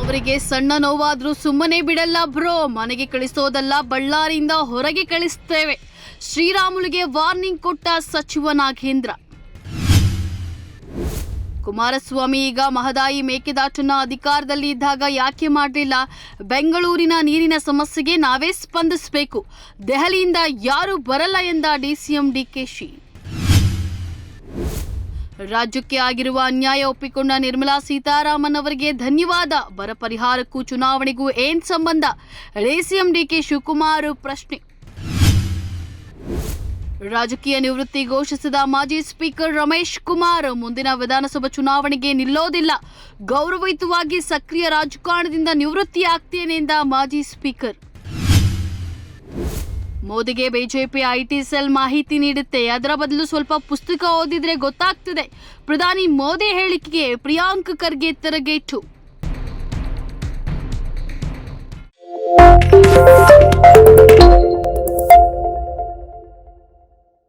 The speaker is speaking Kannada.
ಅವರಿಗೆ ಸಣ್ಣ ನೋವಾದ್ರೂ ಸುಮ್ಮನೆ ಬಿಡಲ್ಲ ಬ್ರೋ, ಮನೆಗೆ ಕಳಿಸೋದಲ್ಲ, ಬಳ್ಳಾರಿಯಿಂದ ಹೊರಗೆ ಕಳಿಸ್ತೇವೆ. ಶ್ರೀರಾಮುಲುಗೆ ವಾರ್ನಿಂಗ್ ಕೊಟ್ಟ ಸಚಿವ ನಾಗೇಂದ್ರ. ಕುಮಾರಸ್ವಾಮಿ ಈಗ ಮಹದಾಯಿ ಮೇಕೆದಾಟುನ ಅಧಿಕಾರದಲ್ಲಿ ಇದ್ದಾಗ ಯಾಕೆ ಮಾಡಲಿಲ್ಲ? ಬೆಂಗಳೂರಿನ ನೀರಿನ ಸಮಸ್ಯೆಗೆ ನಾವೇ ಸ್ಪಂದಿಸಬೇಕು. ದೆಹಲಿಯಿಂದ ಯಾರೂ ಬರಲ್ಲ ಎಂದ ಡಿಸಿಎಂ ಡಿಕೆಶಿ. ರಾಜ್ಯಕ್ಕೆ ಆಗಿರುವ ಅನ್ಯಾಯ ಒಪ್ಪಿಕೊಂಡ ನಿರ್ಮಲಾ ಸೀತಾರಾಮನ್ ಅವರಿಗೆ ಧನ್ಯವಾದ. ಬರ ಪರಿಹಾರಕ್ಕೂ ಚುನಾವಣೆಗೂ ಏನ್ ಸಂಬಂಧ? ಡಿಸಿಎಂ ಡಿಕೆ ಶಿವಕುಮಾರ್ ಪ್ರಶ್ನೆ. ರಾಜಕೀಯ ನಿವೃತ್ತಿ ಘೋಷಿಸಿದ ಮಾಜಿ ಸ್ಪೀಕರ್ ರಮೇಶ್ ಕುಮಾರ್ ಮುಂದಿನ ವಿಧಾನಸಭಾ ಚುನಾವಣೆಗೆ ನಿಲ್ಲೋದಿಲ್ಲ, ಗೌರವಯುತವಾಗಿ ಸಕ್ರಿಯ ರಾಜಕಾರಣದಿಂದ ನಿವೃತ್ತಿ ಆಗ್ತೇನೆ ಎಂದ ಮಾಜಿ ಸ್ಪೀಕರ್. ಮೋದಿಗೆ ಬಿಜೆಪಿ ಐಟಿ ಸೆಲ್ ಮಾಹಿತಿ ನೀಡುತ್ತೆ, ಅದರ ಬದಲು ಸ್ವಲ್ಪ ಪುಸ್ತಕ ಓದಿದ್ರೆ ಗೊತ್ತಾಗ್ತದೆ. ಪ್ರಧಾನಿ ಮೋದಿ ಹೇಳಿಕೆಗೆ ಪ್ರಿಯಾಂಕ್ ಖರ್ಗೆ ತಿರುಗೇಟು.